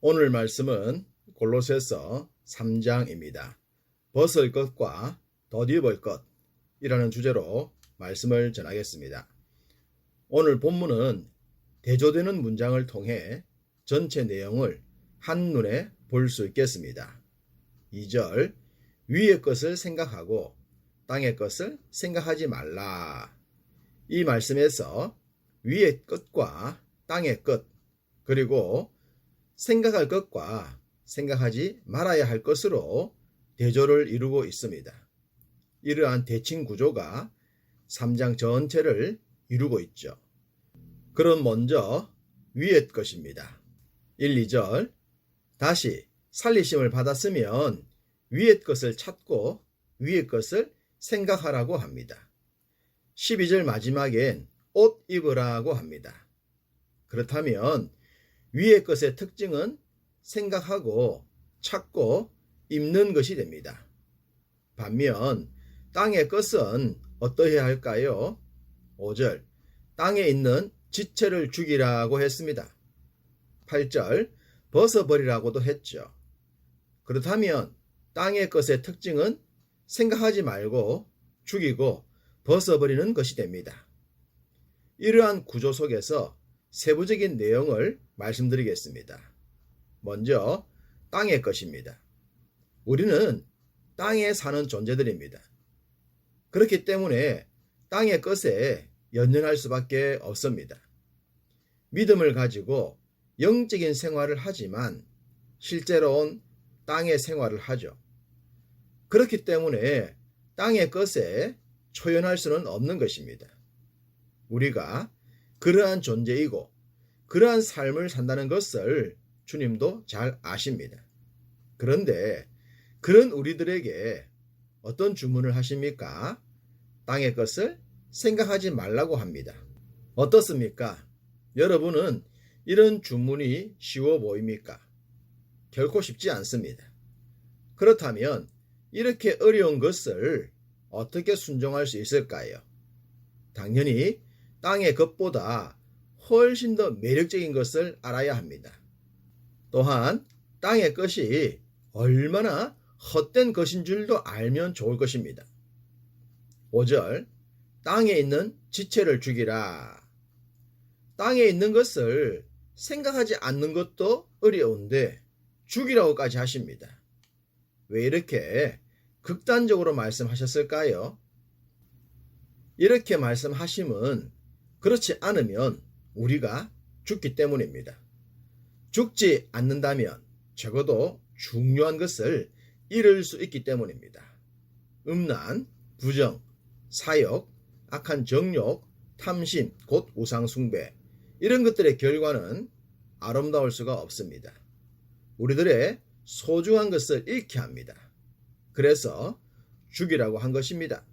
오늘 말씀은 골로새서 3장입니다. 벗을 것과 덧입을 것이라는 주제로 말씀을 전하겠습니다. 오늘 본문은 대조되는 문장을 통해 전체 내용을 한눈에 볼 수 있겠습니다. 2절, 위의 것을 생각하고 땅의 것을 생각하지 말라. 이 말씀에서 위의 것과 땅의 것, 그리고 생각할 것과 생각하지 말아야 할 것으로 대조를 이루고 있습니다. 이러한 대칭 구조가 3장 전체를 이루고 있죠. 그럼 먼저 위의 것입니다. 1, 2절, 다시 살리심을 받았으면 위의 것을 찾고 위의 것을 생각하라고 합니다. 12절 마지막엔 옷 입으라고 합니다. 그렇다면 위의 것의 특징은 생각하고 찾고 입는 것이 됩니다. 반면 땅의 것은 어떠해야 할까요? 5절, 땅에 있는 지체를 죽이라고 했습니다. 8절, 벗어버리라고도 했죠. 그렇다면 땅의 것의 특징은 생각하지 말고 죽이고 벗어버리는 것이 됩니다. 이러한 구조 속에서 세부적인 내용을 말씀드리겠습니다. 먼저 땅의 것입니다. 우리는 땅에 사는 존재들입니다. 그렇기 때문에 땅의 것에 연연할 수밖에 없습니다. 믿음을 가지고 영적인 생활을 하지만 실제로는 땅의 생활을 하죠. 그렇기 때문에 땅의 것에 초연할 수는 없는 것입니다. 우리가 그러한 존재이고 그러한 삶을 산다는 것을 주님도 잘 아십니다. 그런데 그런 우리들에게 어떤 주문을 하십니까? 땅의 것을 생각하지 말라고 합니다. 어떻습니까? 여러분은 이런 주문이 쉬워 보입니까? 결코 쉽지 않습니다. 그렇다면 이렇게 어려운 것을 어떻게 순종할 수 있을까요? 당연히 땅의 것보다 훨씬 더 매력적인 것을 알아야 합니다. 또한 땅의 것이 얼마나 헛된 것인 줄도 알면 좋을 것입니다. 5절, 땅에 있는 지체를 죽이라. 땅에 있는 것을 생각하지 않는 것도 어려운데 죽이라고까지 하십니다. 왜 이렇게 극단적으로 말씀하셨을까요? 이렇게 말씀하심은 그렇지 않으면 우리가 죽기 때문입니다. 죽지 않는다면 적어도 중요한 것을 잃을 수 있기 때문입니다. 음란, 부정, 사욕, 악한 정욕, 탐심, 곧 우상숭배, 이런 것들의 결과는 아름다울 수가 없습니다. 우리들의 소중한 것을 잃게 합니다. 그래서 죽이라고 한 것입니다.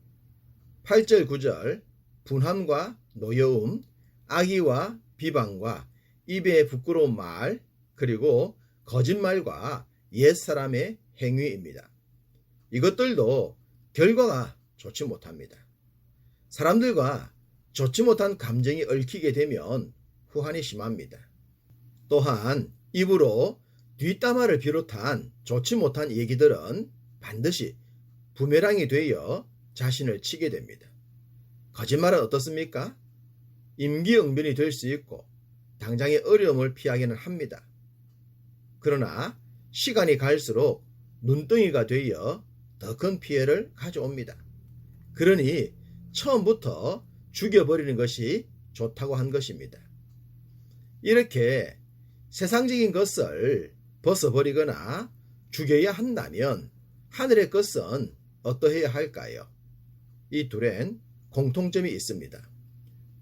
8절, 9절, 분함과 노여움, 악의와 비방과 입에 부끄러운 말, 그리고 거짓말과 옛사람의 행위입니다. 이것들도 결과가 좋지 못합니다. 사람들과 좋지 못한 감정이 얽히게 되면 후환이 심합니다. 또한 입으로 뒷담화를 비롯한 좋지 못한 얘기들은 반드시 부메랑이 되어 자신을 치게 됩니다. 거짓말은 어떻습니까? 임기응변이 될 수 있고 당장의 어려움을 피하기는 합니다. 그러나 시간이 갈수록 눈덩이가 되어 더 큰 피해를 가져옵니다. 그러니 처음부터 죽여버리는 것이 좋다고 한 것입니다. 이렇게 세상적인 것을 벗어버리거나 죽여야 한다면 하늘의 것은 어떠해야 할까요? 이 둘엔 공통점이 있습니다.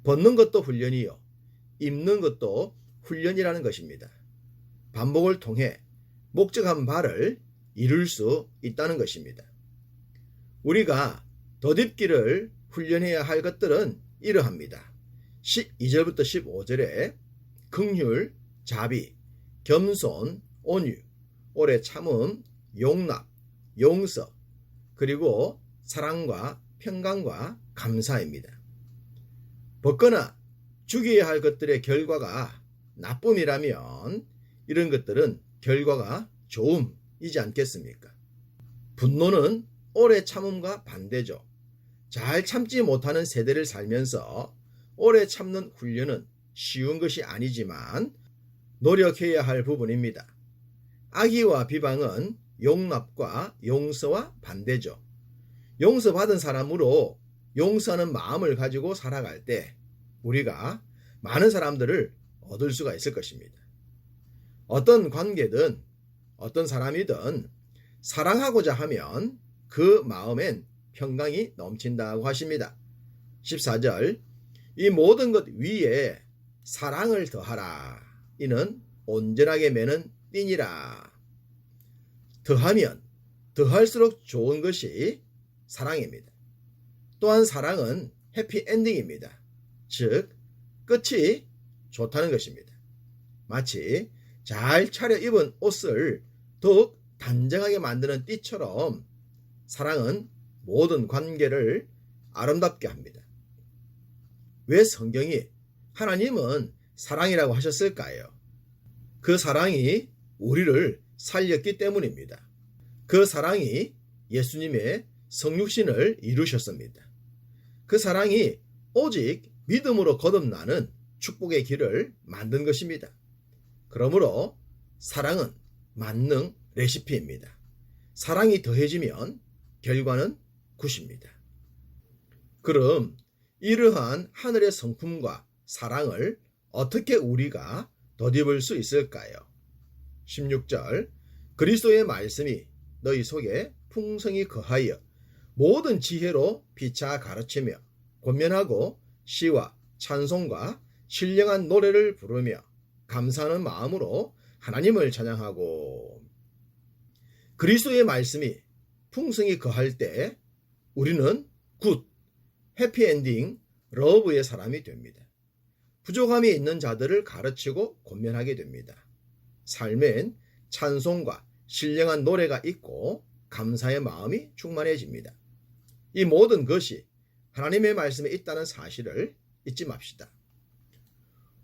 벗는 것도 훈련이요, 입는 것도 훈련이라는 것입니다. 반복을 통해 목적한 바를 이룰 수 있다는 것입니다. 우리가 덧입기를 훈련해야 할 것들은 이러합니다. 12절부터 15절에 긍휼, 자비, 겸손, 온유, 오래 참음, 용납, 용서, 그리고 사랑과 평강과 감사입니다. 벗거나 죽여야 할 것들의 결과가 나쁨이라면 이런 것들은 결과가 좋음이지 않겠습니까? 분노는 오래 참음과 반대죠. 잘 참지 못하는 세대를 살면서 오래 참는 훈련은 쉬운 것이 아니지만 노력해야 할 부분입니다. 악의와 비방은 용납과 용서와 반대죠. 용서받은 사람으로 용서하는 마음을 가지고 살아갈 때 우리가 많은 사람들을 얻을 수가 있을 것입니다. 어떤 관계든 어떤 사람이든 사랑하고자 하면 그 마음엔 평강이 넘친다고 하십니다. 14절 이 모든 것 위에 사랑을 더하라. 이는 온전하게 매는 띠니라. 더하면 더할수록 좋은 것이 사랑입니다. 또한 사랑은 해피엔딩입니다. 즉 끝이 좋다는 것입니다. 마치 잘 차려입은 옷을 더욱 단정하게 만드는 띠처럼 사랑은 모든 관계를 아름답게 합니다. 왜 성경이 하나님은 사랑이라고 하셨을까요? 그 사랑이 우리를 살렸기 때문입니다. 그 사랑이 예수님의 성육신을 이루셨습니다. 그 사랑이 오직 믿음으로 거듭나는 축복의 길을 만든 것입니다. 그러므로 사랑은 만능 레시피입니다. 사랑이 더해지면 결과는 굿입니다. 그럼 이러한 하늘의 성품과 사랑을 어떻게 우리가 덧입을 수 있을까요? 16절 그리스도의 말씀이 너희 속에 풍성히 거하여 모든 지혜로 피차 가르치며 권면하고 시와 찬송과 신령한 노래를 부르며 감사하는 마음으로 하나님을 찬양하고. 그리스도의 말씀이 풍성히 거할 때 우리는 굿, 해피엔딩, 러브의 사람이 됩니다. 부족함이 있는 자들을 가르치고 권면하게 됩니다. 삶엔 찬송과 신령한 노래가 있고 감사의 마음이 충만해집니다. 이 모든 것이 하나님의 말씀에 있다는 사실을 잊지 맙시다.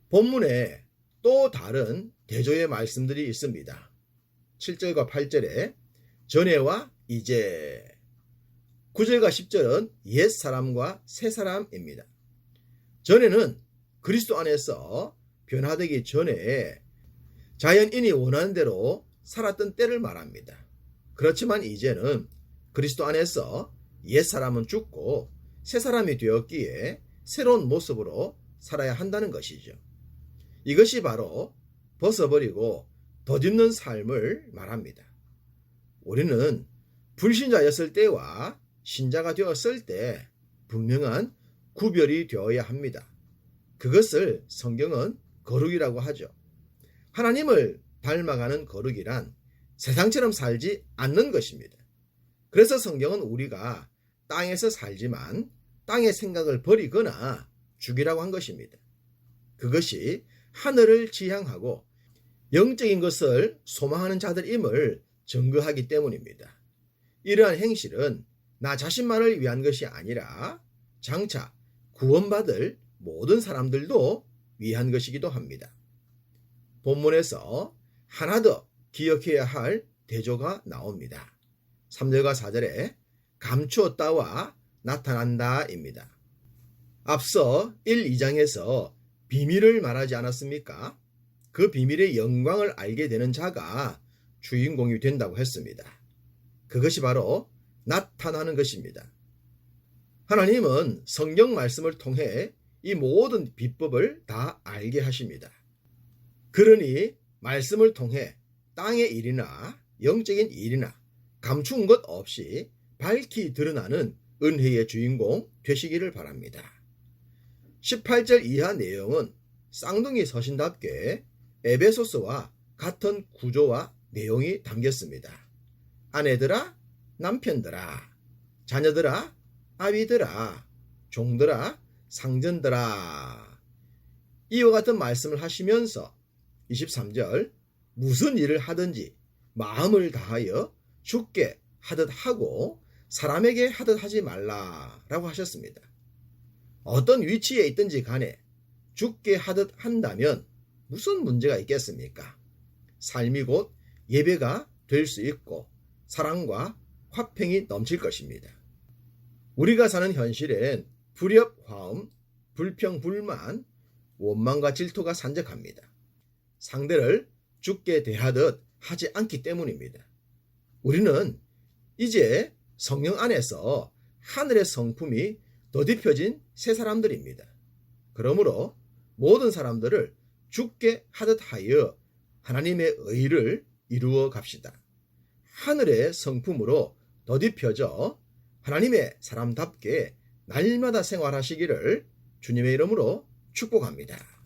본문에 또 다른 대조의 말씀들이 있습니다. 7절과 8절에 전에와 이제, 9절과 10절은 옛사람과 새사람입니다. 전에는 그리스도 안에서 변화되기 전에 자연인이 원하는 대로 살았던 때를 말합니다. 그렇지만 이제는 그리스도 안에서 옛사람은 죽고 새사람이 되었기에 새로운 모습으로 살아야 한다는 것이죠. 이것이 바로 벗어버리고 덧입는 삶을 말합니다. 우리는 불신자였을 때와 신자가 되었을 때 분명한 구별이 되어야 합니다. 그것을 성경은 거룩이라고 하죠. 하나님을 닮아가는 거룩이란 세상처럼 살지 않는 것입니다. 그래서 성경은 우리가 땅에서 살지만 땅의 생각을 버리거나 죽이라고 한 것입니다. 그것이 하늘을 지향하고 영적인 것을 소망하는 자들임을 증거하기 때문입니다. 이러한 행실은 나 자신만을 위한 것이 아니라 장차 구원받을 모든 사람들도 위한 것이기도 합니다. 본문에서 하나 더 기억해야 할 대조가 나옵니다. 3절과 4절에 감추었다와 나타난다입니다. 앞서 1, 2장에서 비밀을 말하지 않았습니까? 그 비밀의 영광을 알게 되는 자가 주인공이 된다고 했습니다. 그것이 바로 나타나는 것입니다. 하나님은 성경 말씀을 통해 이 모든 비법을 다 알게 하십니다. 그러니 말씀을 통해 땅의 일이나 영적인 일이나 감춘 것 없이 밝히 드러나는 은혜의 주인공 되시기를 바랍니다. 18절 이하 내용은 쌍둥이 서신답게 에베소서와 같은 구조와 내용이 담겼습니다. 아내들아, 남편들아, 자녀들아, 아비들아, 종들아, 상전들아. 이와 같은 말씀을 하시면서 23절 무슨 일을 하든지 마음을 다하여 주께 하듯 하고 사람에게 하듯 하지 말라라고 하셨습니다. 어떤 위치에 있든지 간에 주께 하듯 한다면 무슨 문제가 있겠습니까? 삶이 곧 예배가 될 수 있고 사랑과 화평이 넘칠 것입니다. 우리가 사는 현실엔 불협, 화음, 불평, 불만, 원망과 질투가 산적합니다. 상대를 죽게 대하듯 하지 않기 때문입니다. 우리는 이제 성령 안에서 하늘의 성품이 더딥혀진 새 사람들입니다. 그러므로 모든 사람들을 죽게 하듯 하여 하나님의 의를 이루어 갑시다. 하늘의 성품으로 더딥혀져 하나님의 사람답게 날마다 생활하시기를 주님의 이름으로 축복합니다.